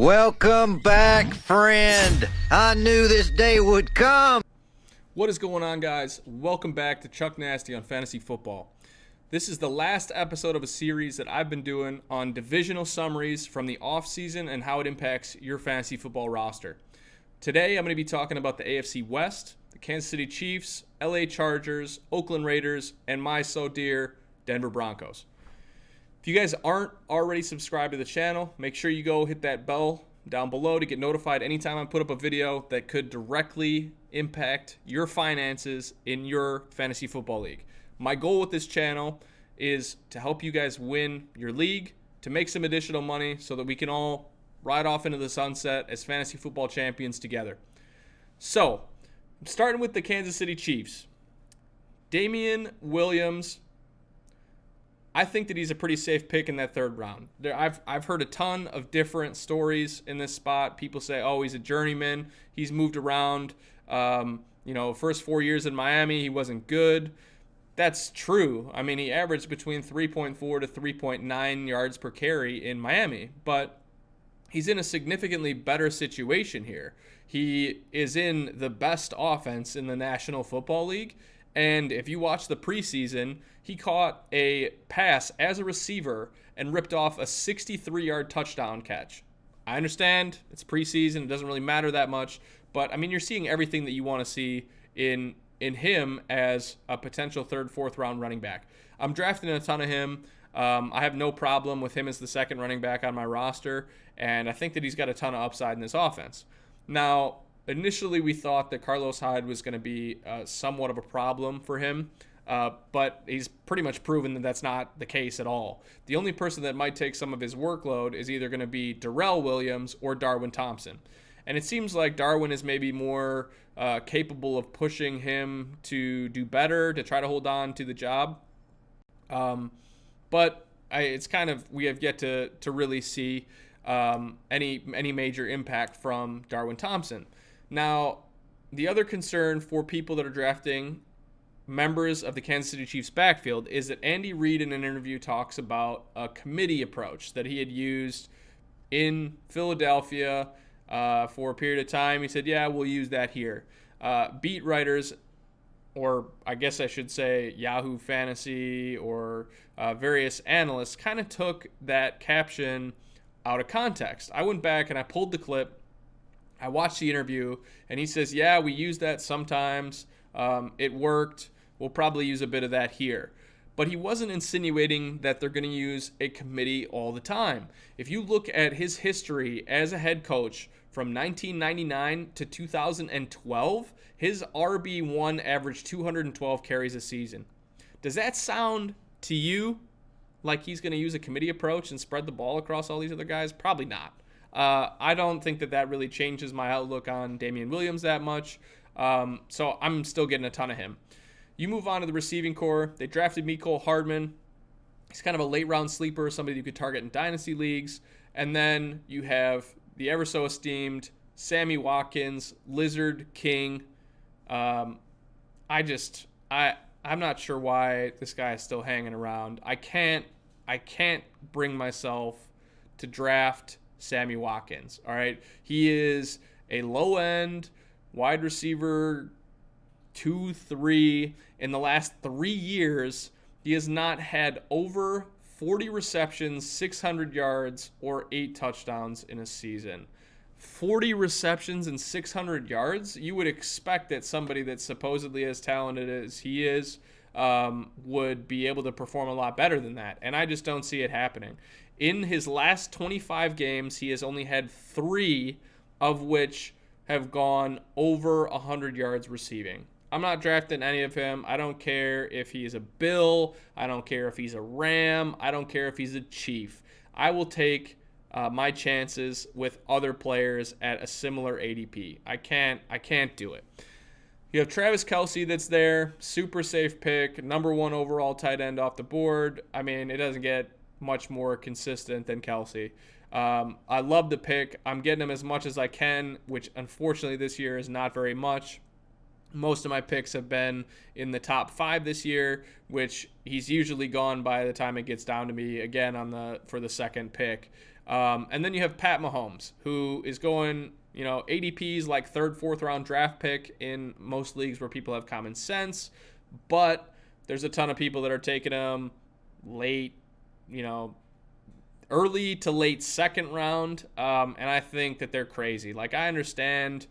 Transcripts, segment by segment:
Welcome back, friend. I knew this day would come. What is going on, guys? Welcome back to Chuck Nasty on Fantasy Football. This is the last episode of a series that I've been doing on divisional summaries from the offseason and how it impacts your fantasy football roster. Today, I'm going to be talking about the AFC West, the Kansas City Chiefs, LA Chargers, Oakland Raiders, and my so dear Denver Broncos. If you guys aren't already subscribed to the channel, make sure you go hit that bell down below to get notified anytime I put up a video that could directly impact your finances in your fantasy football league. My goal with this channel is to help you guys win your league, to make some additional money so that we can all ride off into the sunset as fantasy football champions together. So, I'm starting with the Kansas City Chiefs. Damian Williams, I think that he's a pretty safe pick in that third round. I've heard a ton of different stories in this spot. People say, oh, he's a journeyman. He's moved around. First 4 years in Miami, he wasn't good. That's true. I mean, he averaged between 3.4 to 3.9 yards per carry in Miami, but he's in a significantly better situation here. He is in the best offense in the National Football League, and if you watch the preseason, he caught a pass as a receiver and ripped off a 63-yard touchdown catch. I understand it's preseason, it doesn't really matter that much, but I mean, you're seeing everything that you want to see in him as a potential third, fourth round running back. I'm drafting a ton of him. I have no problem with him as the second running back on my roster, and I think that he's got a ton of upside in this offense. Now, initially we thought that Carlos Hyde was going to be somewhat of a problem for him, but he's pretty much proven that that's not the case at all. The only person that might take some of his workload is either going to be Darrell Williams or Darwin Thompson. And it seems like Darwin is maybe more capable of pushing him to do better, to try to hold on to the job. But it's kind of, we have yet to really see any major impact from Darwin Thompson. Now, the other concern for people that are drafting members of the Kansas City Chiefs backfield is that Andy Reid in an interview talks about a committee approach that he had used in Philadelphia for a period of time. He said, yeah, we'll use that here. Beat writers, or I guess I should say Yahoo Fantasy or various analysts, kind of took that caption out of context. I went back and I pulled the clip. I watched the interview, and he says, yeah, we use that sometimes. It worked. We'll probably use a bit of that here. But he wasn't insinuating that they're going to use a committee all the time. If you look at his history as a head coach from 1999 to 2012, his RB1 averaged 212 carries a season. Does that sound to you like he's going to use a committee approach and spread the ball across all these other guys? Probably not. I don't think that really changes my outlook on Damian Williams that much. So I'm still getting a ton of him. You move on to the receiving core. They drafted Mecole Hardman. He's kind of a late round sleeper, somebody you could target in dynasty leagues. And then you have the ever so esteemed Sammy Watkins, Lizard King. I'm not sure why this guy is still hanging around. I can't bring myself to draft Sammy Watkins. All right. He is a low end wide receiver 2-3. In the last 3 years, he has not had over 40 receptions, 600 yards, or 8 touchdowns in a season. 40 receptions and 600 yards? You would expect that somebody that's supposedly as talented as he is would be able to perform a lot better than that, and I just don't see it happening. In his last 25 games, he has only had 3 of which have gone over 100 yards receiving. I'm not drafting any of him. I don't care if he's a Bill. I don't care if he's a Ram. I don't care if he's a Chief. I will take my chances with other players at a similar ADP. I can't do it. You have Travis Kelce that's there, super safe pick, number 1 overall tight end off the board. I mean, it doesn't get much more consistent than Kelce. I love the pick. I'm getting him as much as I can, which unfortunately this year is not very much. Most of my picks have been in the top 5 this year, which he's usually gone by the time it gets down to me again for the second pick. And then you have Pat Mahomes, who is going, ADP's like third, fourth round draft pick in most leagues where people have common sense. But there's a ton of people that are taking him late, early to late second round. And I think that they're crazy. Like, I understand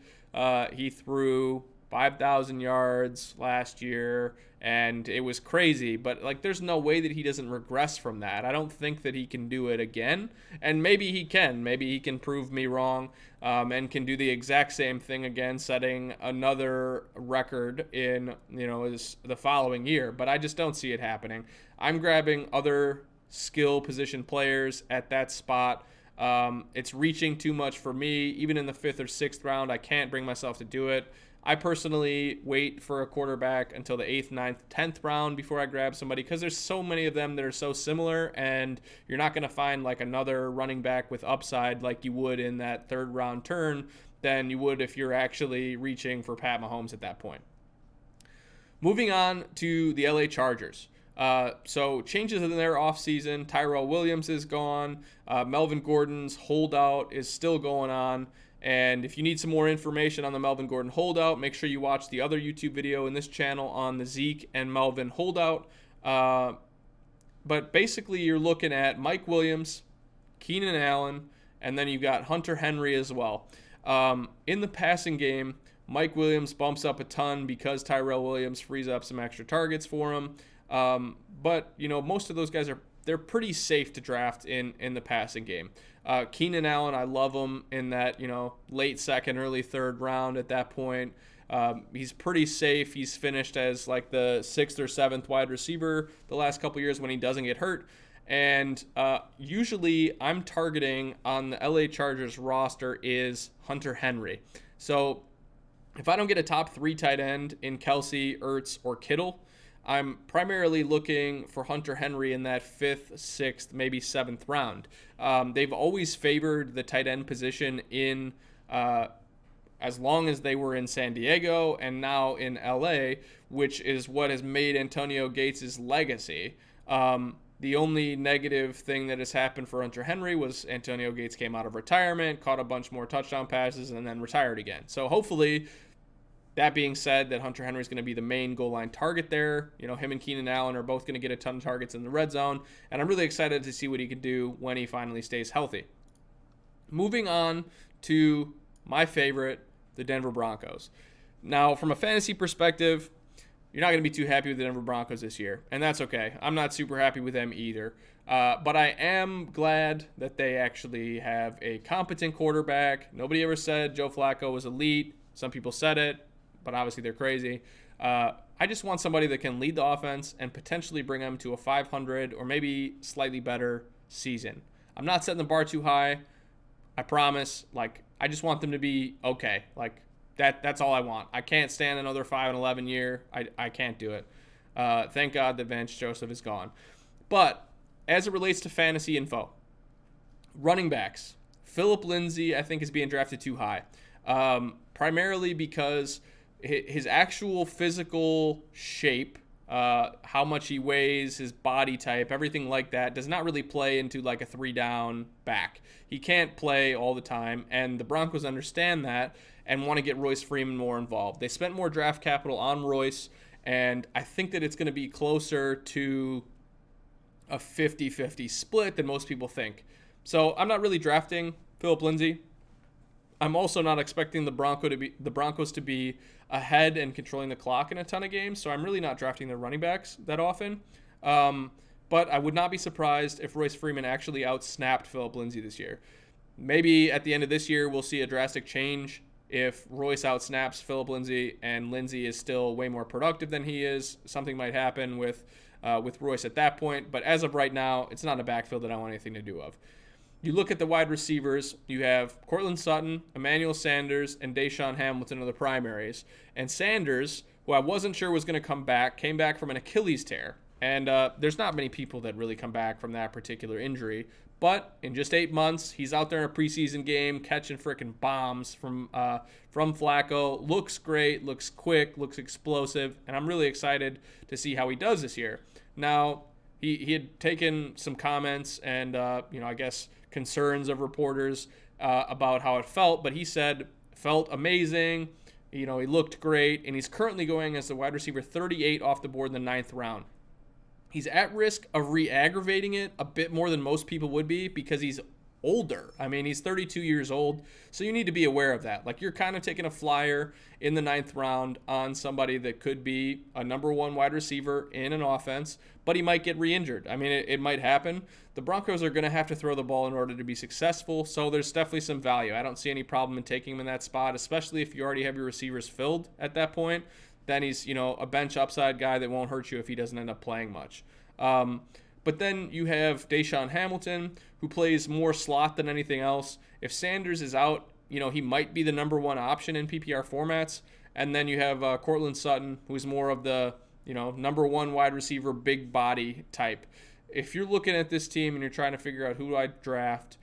he threw 5,000 yards last year and it was crazy, but like, there's no way that he doesn't regress from that. I don't think that he can do it again, and maybe he can prove me wrong, and can do the exact same thing again, setting another record in the following year, but I just don't see it happening. I'm grabbing other skill position players at that spot. It's reaching too much for me. Even in the 5th or 6th round, I can't bring myself to do it. I personally wait for a quarterback until the 8th, 9th, 10th round before I grab somebody, because there's so many of them that are so similar, and you're not going to find like another running back with upside like you would in that 3rd round turn than you would if you're actually reaching for Pat Mahomes at that point. Moving on to the LA Chargers. So changes in their offseason. Tyrell Williams is gone. Melvin Gordon's holdout is still going on. And if you need some more information on the Melvin Gordon holdout, make sure you watch the other YouTube video in this channel on the Zeke and Melvin holdout. But basically, you're looking at Mike Williams, Keenan Allen, and then you've got Hunter Henry as well. In the passing game, Mike Williams bumps up a ton because Tyrell Williams frees up some extra targets for him. But most of those guys they're pretty safe to draft in the passing game. Keenan Allen, I love him in that, late 2nd, early 3rd round at that point. He's pretty safe. He's finished as like the 6th or 7th wide receiver the last couple years when he doesn't get hurt. And usually I'm targeting on the LA Chargers roster is Hunter Henry. So if I don't get a top 3 tight end in Kelsey, Ertz, or Kittle, I'm primarily looking for Hunter Henry in that 5th, 6th, maybe 7th round. They've always favored the tight end position in as long as they were in San Diego and now in LA, which is what has made Antonio Gates' legacy. The only negative thing that has happened for Hunter Henry was Antonio Gates came out of retirement, caught a bunch more touchdown passes, and then retired again. So hopefully, that being said, that Hunter Henry is going to be the main goal line target there. Him and Keenan Allen are both going to get a ton of targets in the red zone, and I'm really excited to see what he can do when he finally stays healthy. Moving on to my favorite, the Denver Broncos. Now, from a fantasy perspective, you're not going to be too happy with the Denver Broncos this year, and that's okay. I'm not super happy with them either. But I am glad that they actually have a competent quarterback. Nobody ever said Joe Flacco was elite. Some people said it, but obviously they're crazy. I just want somebody that can lead the offense and potentially bring them to a 500 or maybe slightly better season. I'm not setting the bar too high. I promise. I just want them to be okay. That's all I want. I can't stand another 5-11 year. I can't do it. Thank God that Vance Joseph is gone. But as it relates to fantasy info, running backs, Phillip Lindsay, I think, is being drafted too high. Primarily because his actual physical shape, how much he weighs, his body type, everything like that does not really play into like a 3-down back. He can't play all the time, and the Broncos understand that and want to get Royce Freeman more involved. They spent more draft capital on Royce, and I think that it's going to be closer to a 50-50 split than most people think. So I'm not really drafting Phillip Lindsay. I'm also not expecting the Broncos to be ahead and controlling the clock in a ton of games, so I'm really not drafting their running backs that often. But I would not be surprised if Royce Freeman actually outsnapped Phillip Lindsay this year. Maybe at the end of this year we'll see a drastic change if Royce outsnaps Phillip Lindsay and Lindsay is still way more productive than he is. Something might happen with Royce at that point, but as of right now, it's not a backfield that I want anything to do of. You look at the wide receivers, you have Cortland Sutton, Emmanuel Sanders, and Deshaun Hamilton are the primaries. And Sanders, who I wasn't sure was going to come back, came back from an Achilles tear. And there's not many people that really come back from that particular injury. But in just 8 months, he's out there in a preseason game catching freaking bombs from Flacco. Looks great, looks quick, looks explosive, and I'm really excited to see how he does this year. Now, he had taken some comments and, I guess concerns of reporters about how it felt, but he said felt amazing. He looked great, and he's currently going as the wide receiver 38 off the board in the 9th round. He's at risk of re-aggravating it a bit more than most people would be because he's older. I mean, he's 32 years old, so you need to be aware of that. Like, you're kind of taking a flyer in the 9th round on somebody that could be a number 1 wide receiver in an offense, but he might get re-injured. I mean, it might happen. The Broncos are going to have to throw the ball in order to be successful, so there's definitely some value. I don't see any problem in taking him in that spot, especially if you already have your receivers filled at that point. Then he's, a bench upside guy that won't hurt you if he doesn't end up playing much. But then you have Deshaun Hamilton, who plays more slot than anything else. If Sanders is out, he might be the number 1 option in PPR formats. And then you have Courtland Sutton, who's more of the, number 1 wide receiver, big body type. If you're looking at this team and you're trying to figure out who do I draft,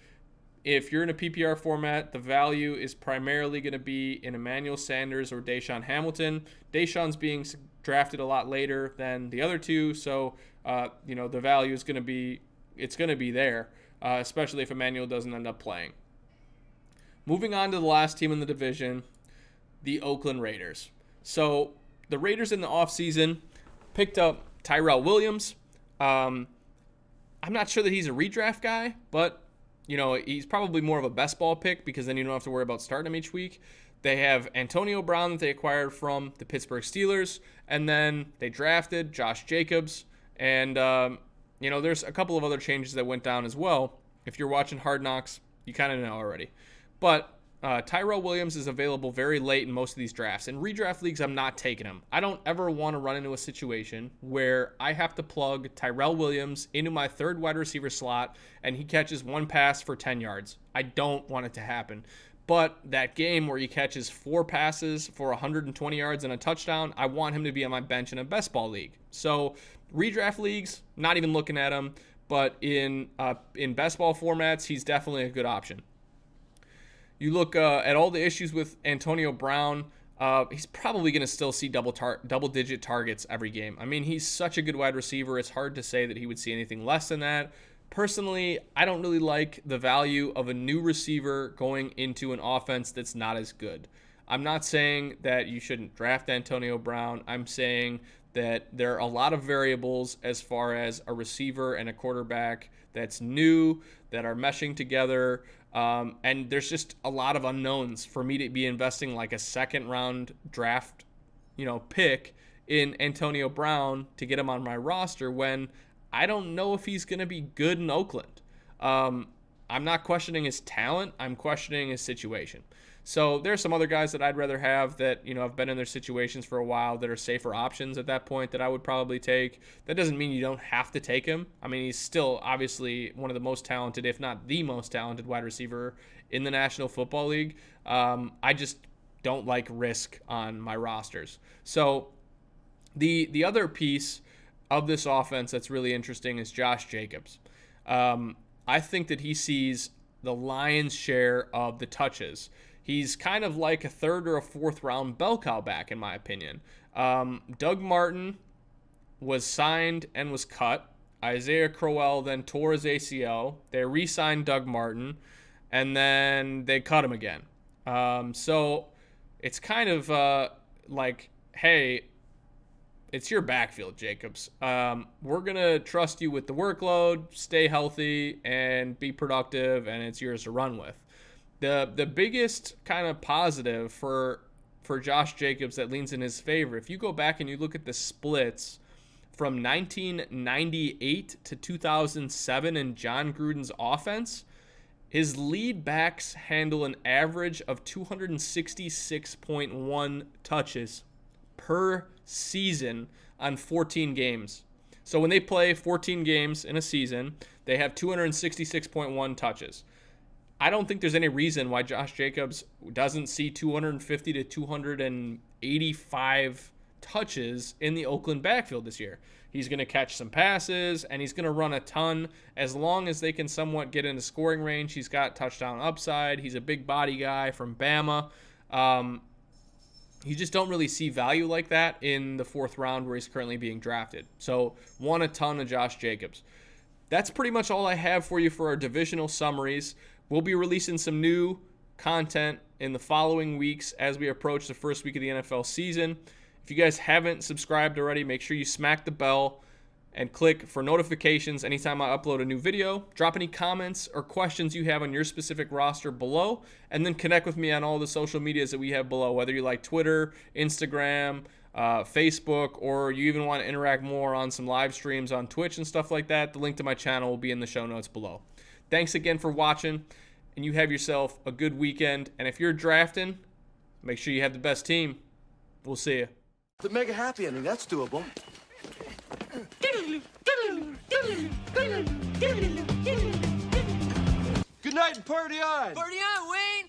if you're in a PPR format, the value is primarily going to be in Emmanuel Sanders or Deshaun Hamilton. Deshaun's being drafted a lot later than the other two, so the value is going to be there, especially if Emmanuel doesn't end up playing. Moving on to the last team in the division, the Oakland Raiders. So the Raiders in the offseason picked up Tyrell Williams. I'm not sure that he's a redraft guy, but he's probably more of a best ball pick because then you don't have to worry about starting him each week. They have Antonio Brown that they acquired from the Pittsburgh Steelers, and then they drafted Josh Jacobs. And, there's a couple of other changes that went down as well. If you're watching Hard Knocks, you kind of know already. But Tyrell Williams is available very late in most of these drafts. In redraft leagues, I'm not taking him. I don't ever want to run into a situation where I have to plug Tyrell Williams into my 3rd wide receiver slot and he catches 1 pass for 10 yards. I don't want it to happen. But that game where he catches 4 passes for 120 yards and a touchdown, I want him to be on my bench in a best ball league. So redraft leagues, not even looking at him. But in best ball formats, he's definitely a good option. You look at all the issues with Antonio Brown, he's probably going to still see double-digit targets every game. I mean, he's such a good wide receiver. It's hard to say that he would see anything less than that. Personally, I don't really like the value of a new receiver going into an offense that's not as good. I'm not saying that you shouldn't draft Antonio Brown. I'm saying that there are a lot of variables as far as a receiver and a quarterback that's new, that are meshing together. And there's just a lot of unknowns for me to be investing like a 2nd round draft, pick in Antonio Brown to get him on my roster when I don't know if he's going to be good in Oakland. I'm not questioning his talent. I'm questioning his situation. So there's some other guys that I'd rather have that, have been in their situations for a while that are safer options at that point that I would probably take. That doesn't mean you don't have to take him. I mean, he's still obviously one of the most talented, if not the most talented wide receiver in the National Football League. I just don't like risk on my rosters. So the other piece of this offense that's really interesting is Josh Jacobs. I think that he sees the lion's share of the touches. He's kind of like a 3rd or a 4th round bell cow back, in my opinion. Doug Martin was signed and was cut. Isaiah Crowell then tore his ACL. They re-signed Doug Martin, and then they cut him again. So it's kind of like, hey, it's your backfield, Jacobs. We're going to trust you with the workload, stay healthy, and be productive, and it's yours to run with. The biggest kind of positive for Josh Jacobs that leans in his favor, if you go back and you look at the splits from 1998 to 2007 in John Gruden's offense, his lead backs handle an average of 266.1 touches per season on 14 games. So when they play 14 games in a season, they have 266.1 touches. I don't think there's any reason why Josh Jacobs doesn't see 250 to 285 touches in the Oakland backfield this year. He's going to catch some passes, and he's going to run a ton. As long as they can somewhat get into scoring range, he's got touchdown upside. He's a big body guy from Bama. You just don't really see value like that in the 4th round where he's currently being drafted. So, want a ton of Josh Jacobs. That's pretty much all I have for you for our divisional summaries. We'll be releasing some new content in the following weeks as we approach the first week of the NFL season. If you guys haven't subscribed already, make sure you smack the bell and click for notifications anytime I upload a new video. Drop any comments or questions you have on your specific roster below, and then connect with me on all the social medias that we have below, whether you like Twitter, Instagram, Facebook, or you even want to interact more on some live streams on Twitch and stuff like that. The link to my channel will be in the show notes below. Thanks again for watching, and you have yourself a good weekend. And if you're drafting, make sure you have the best team. We'll see you. The mega happy ending, that's doable. Good night and party on! Party on, Wayne!